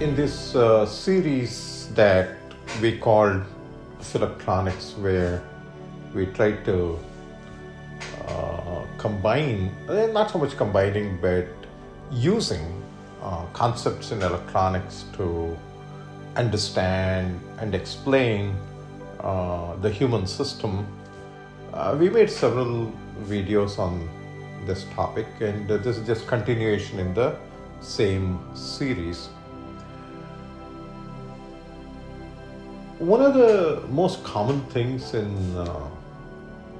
in this series that we called Philotronics, where we tried to combine, not so much combining, but using concepts in electronics to understand and explain the human system. We made several videos on this topic, and this is just continuation in the same series. One of the most common things in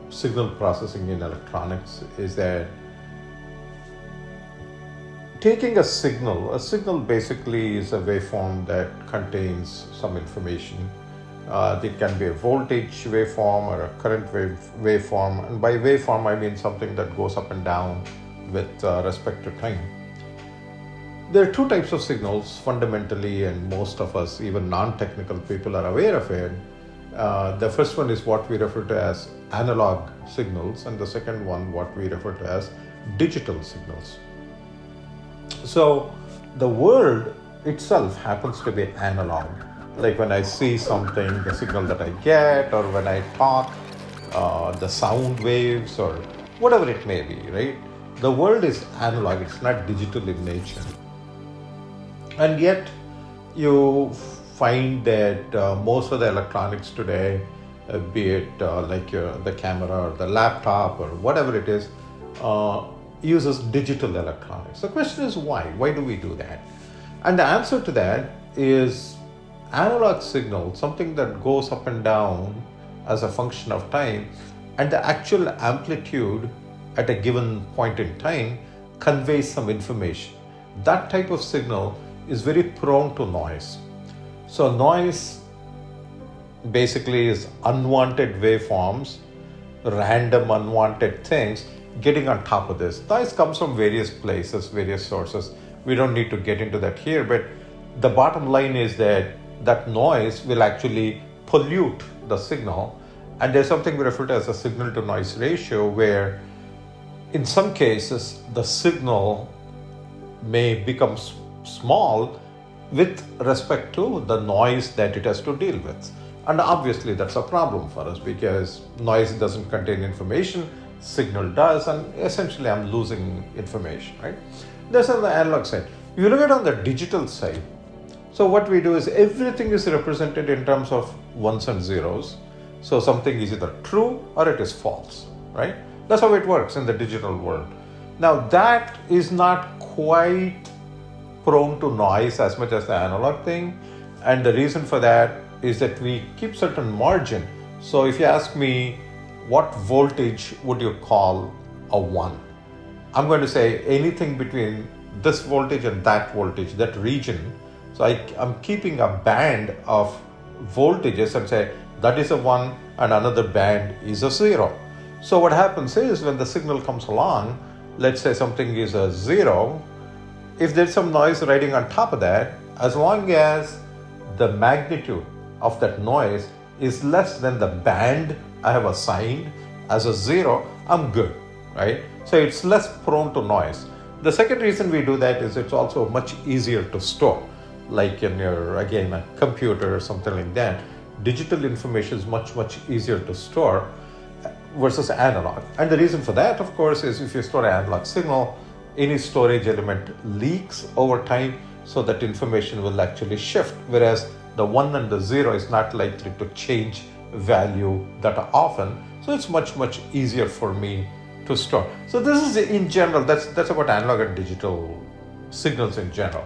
signal processing in electronics is that taking a signal basically is a waveform that contains some information. It can be a voltage waveform or a current waveform, and by waveform I mean something that goes up and down with respect to time. There are two types of signals fundamentally, and most of us, even non-technical people, are aware of it. The first one is what we refer to as analog signals, and the second one what we refer to as digital signals. So the world itself happens to be analog. Like when I see something, the signal that I get, or when I talk, the sound waves or whatever it may be, right? The world is analog, it's not digital in nature. And yet you find that most of the electronics today, be it like the camera or the laptop or whatever it is, uses digital electronics. The question is why? Why do we do that? And the answer to that is analog signal, something that goes up and down as a function of time, and the actual amplitude at a given point in time conveys some information. That type of signal is very prone to noise. So noise basically is unwanted waveforms, random unwanted things getting on top of this. Noise comes from various places, various sources. We don't need to get into that here, but the bottom line is that that noise will actually pollute the signal. And there's something we refer to as a signal to noise ratio, where in some cases the signal may become small with respect to the noise that it has to deal with. And obviously that's a problem for us, because noise doesn't contain information, signal does, and essentially I'm losing information, right? That's on the analog side. If you look at on the digital side, so what we do is everything is represented in terms of ones and zeros. So something is either true or it is false, right? That's how it works in the digital world. Now that is not quite prone to noise as much as the analog thing, and the reason for that is that we keep certain margin. So if you ask me what voltage would you call a 1, I'm going to say anything between this voltage and that voltage, that region. So I'm keeping a band of voltages and say that is a 1 and another band is a 0. So what happens is when the signal comes along, let's say something is a 0, if there's some noise riding on top of that, as long as the magnitude of that noise is less than the band I have assigned as a 0, I'm good, right? So it's less prone to noise. The second reason we do that is it's also much easier to store. Like in your, again, a computer or something like that, digital information is much easier to store versus analog. And the reason for that, of course, is if you store an analog signal, any storage element leaks over time, so that information will actually shift, whereas the 1 and the 0 is not likely to change value that often. So it's much easier for me to store. So this is in general, that's about analog and digital signals in general.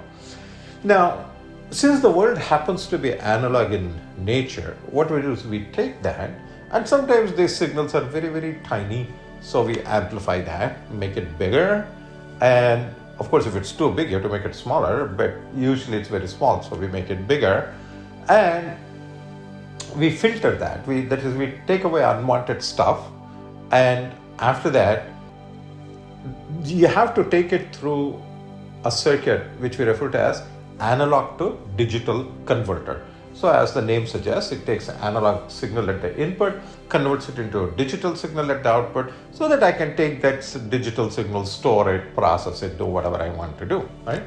Now, since the world happens to be analog in nature, what we do is we take that, and sometimes these signals are very tiny, so we amplify that, make it bigger. And of course, if it's too big, you have to make it smaller, but usually it's very small, so we make it bigger. And we filter that. That is, we take away unwanted stuff, and after that, you have to take it through a circuit which we refer to as analog to digital converter. So as the name suggests, it takes an analog signal at the input, converts it into a digital signal at the output, so that I can take that digital signal, store it, process it, do whatever I want to do, right?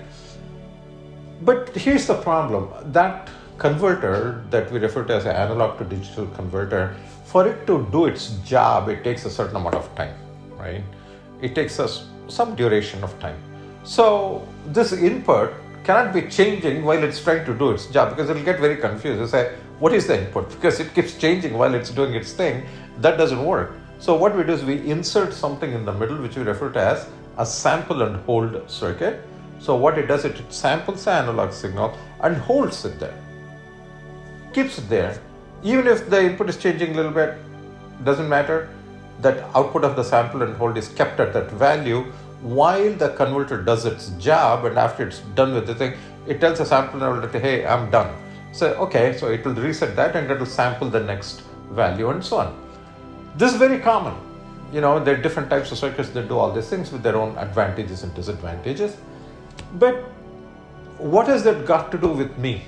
But here's the problem. That converter that we refer to as an analog to digital converter, for it to do its job, it takes a certain amount of time, right? It takes us some duration of time. So this input cannot be changing while it's trying to do its job, because it'll get very confused. It'll say, what is the input? Because it keeps changing while it's doing its thing. That doesn't work. So what we do is we insert something in the middle, which we refer to as a sample and hold circuit. So what it does, it samples the analog signal and holds it there, keeps it there. Even if the input is changing a little bit, doesn't matter. That output of the sample and hold is kept at that value while the converter does its job, and after it's done with the thing, it tells the sample and hold that, hey, I'm done. So, okay, so it will reset that and it will sample the next value and so on. This is very common. There are different types of circuits that do all these things with their own advantages and disadvantages. But what has that got to do with me,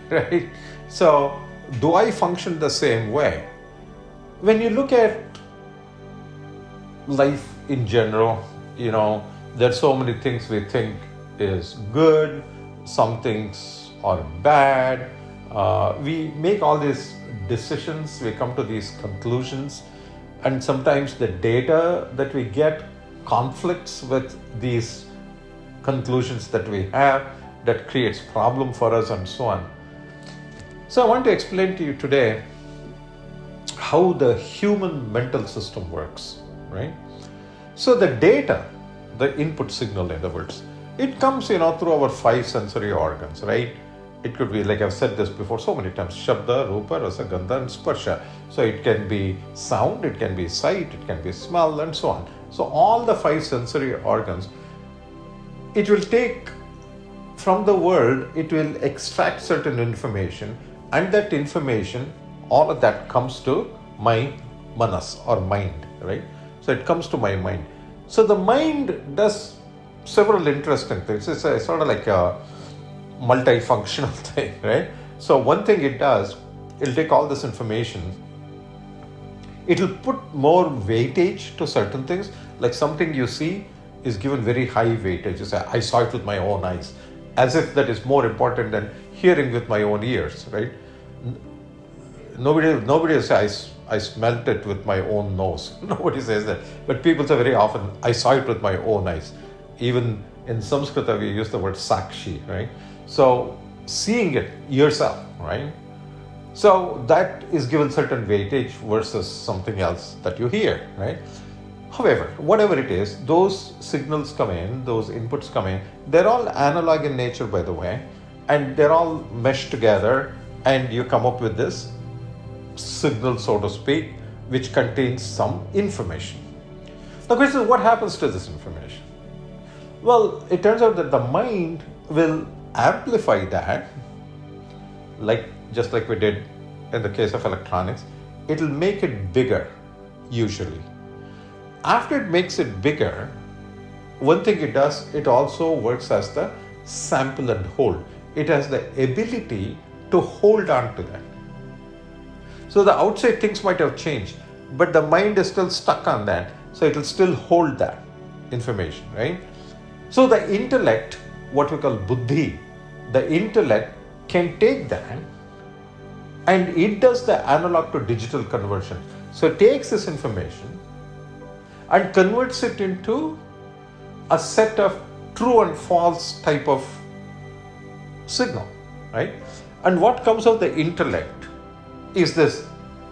right? So, do I function the same way? When you look at life in general, there's so many things we think is good, some things are bad. We make all these decisions, we come to these conclusions, and sometimes the data that we get conflicts with these conclusions that we have, that creates problem for us and so on. So I want to explain to you today how the human mental system works, right? So the data, the input signal in other words, it comes through our 5 sensory organs, right? It could be, like I've said this before so many times, Shabda, Rupa, Rasa, Gandha and Sparsha. So it can be sound, it can be sight, it can be smell and so on. So all the 5 sensory organs, it will take from the world, it will extract certain information, and that information, all of that comes to my manas or mind, right? So it comes to my mind. So the mind does several interesting things. It's sort of like a multifunctional thing, right? So one thing it does, it'll take all this information, it'll put more weightage to certain things. Like something you see is given very high weightage. You say, I saw it with my own eyes, as if that is more important than hearing with my own ears, right? Nobody will say, I smelt it with my own nose. Nobody says that. But people say very often, I saw it with my own eyes. Even in Sanskrita, we use the word sakshi, right? So seeing it yourself, right? So that is given certain weightage versus something else that you hear, right? However, whatever it is, those signals come in, those inputs come in, they're all analog in nature, by the way, and they're all meshed together, and you come up with this signal, so to speak, which contains some information. The question is, what happens to this information? Well, it turns out that the mind will amplify that, just like we did in the case of electronics. It'll make it bigger, usually. After it makes it bigger, one thing it does, it also works as the sample and hold. It has the ability to hold on to that. So the outside things might have changed, but the mind is still stuck on that. So it will still hold that information, right? So the intellect, what we call buddhi, the intellect can take that and it does the analog to digital conversion. So it takes this information and converts it into a set of true and false type of signal, right? And what comes of the intellect is this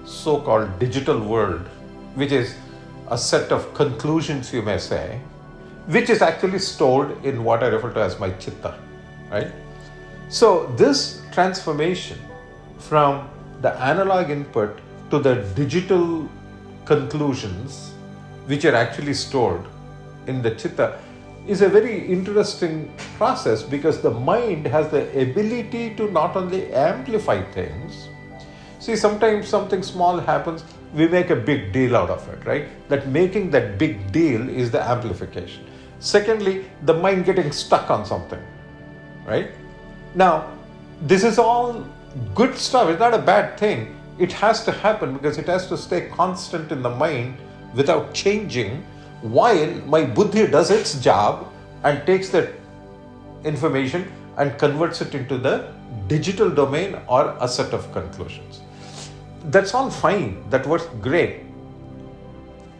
so-called digital world, which is a set of conclusions, you may say, which is actually stored in what I refer to as my chitta, right? So this transformation from the analog input to the digital conclusions, which are actually stored in the chitta, is a very interesting process, because the mind has the ability to not only amplify things. See, sometimes something small happens, we make a big deal out of it, right? That making that big deal is the amplification. Secondly, the mind getting stuck on something, right? Now, this is all good stuff. It's not a bad thing. It has to happen because it has to stay constant in the mind without changing, while my buddhi does its job and takes that information and converts it into the digital domain or a set of conclusions. That's all fine, that works great,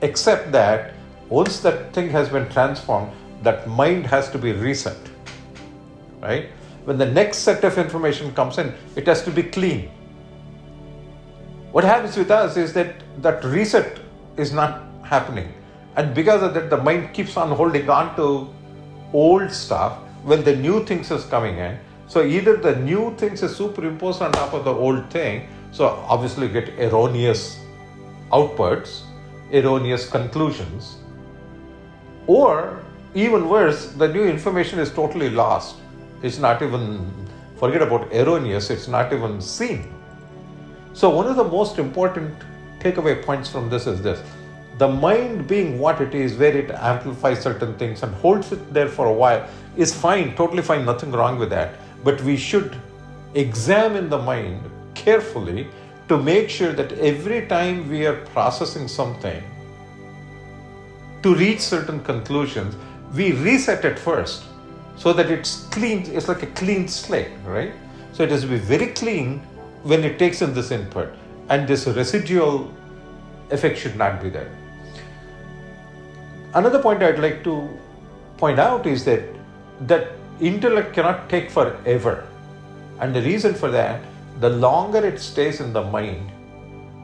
except that once that thing has been transformed, that mind has to be reset, right? When the next set of information comes in, it has to be clean. What happens with us is that that reset is not happening, and because of that, the mind keeps on holding on to old stuff when the new things is coming in. So either the new things is superimposed on top of the old thing, so obviously you get erroneous outputs, erroneous conclusions, or even worse, the new information is totally lost. It's not even, forget about erroneous, it's not even seen. So one of the most important takeaway points from this is this: the mind being what it is, where it amplifies certain things and holds it there for a while, is fine, totally fine, nothing wrong with that. But we should examine the mind carefully to make sure that every time we are processing something to reach certain conclusions, we reset it first so that it's clean, it's like a clean slate, right? So it has to be very clean when it takes in this input, and this residual effect should not be there. Another point I'd like to point out is that intellect cannot take forever. And the reason for that, the longer it stays in the mind,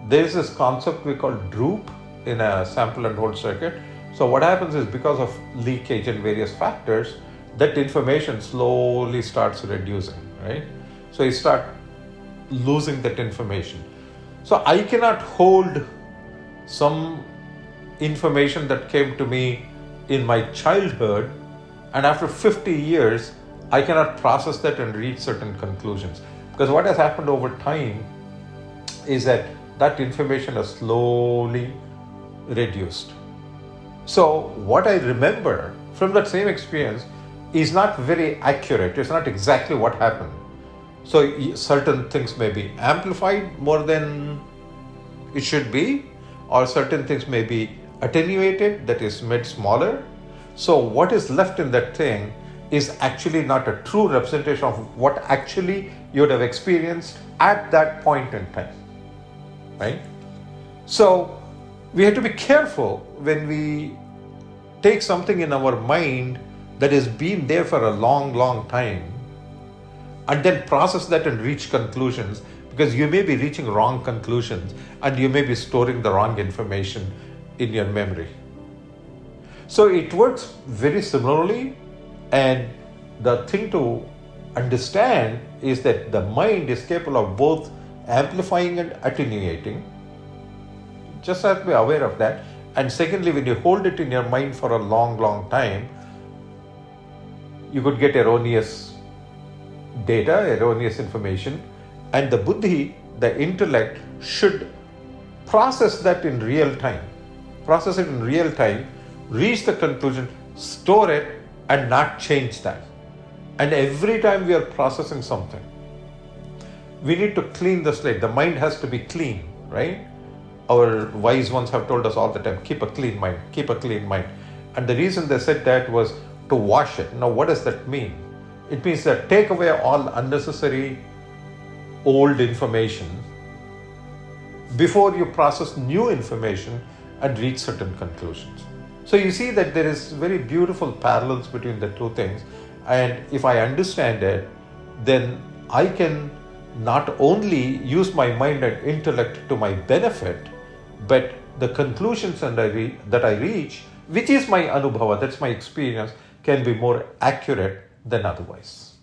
there is this concept we call droop in a sample and hold circuit. So what happens is, because of leakage and various factors, that information slowly starts reducing, right? So you start losing that information. So I cannot hold some information that came to me in my childhood, and after 50 years, I cannot process that and reach certain conclusions. Because what has happened over time is that information has slowly reduced. So what I remember from that same experience is not very accurate. It's not exactly what happened. So certain things may be amplified more than it should be, or certain things may be attenuated, that is made smaller. So what is left in that thing is actually not a true representation of what actually you would have experienced at that point in time, right? So we have to be careful when we take something in our mind that has been there for a long time and then process that and reach conclusions, because you may be reaching wrong conclusions and you may be storing the wrong information in your memory. So it works very similarly, and the thing to understand is that the mind is capable of both amplifying and attenuating. Just have to be aware of that. And secondly, when you hold it in your mind for a long time, you could get erroneous data, erroneous information, and the buddhi, the intellect, should process that in real time. Process it in real time, reach the conclusion, store it, and not change that. And every time we are processing something, we need to clean the slate. The mind has to be clean, right? Our wise ones have told us all the time, keep a clean mind, keep a clean mind. And the reason they said that was to wash it. Now, what does that mean? It means that take away all unnecessary old information before you process new information and reach certain conclusions. So you see that there is very beautiful parallels between the two things. And if I understand it, then I can not only use my mind and intellect to my benefit, but the conclusions that I reach, which is my anubhava, that's my experience, can be more accurate than otherwise.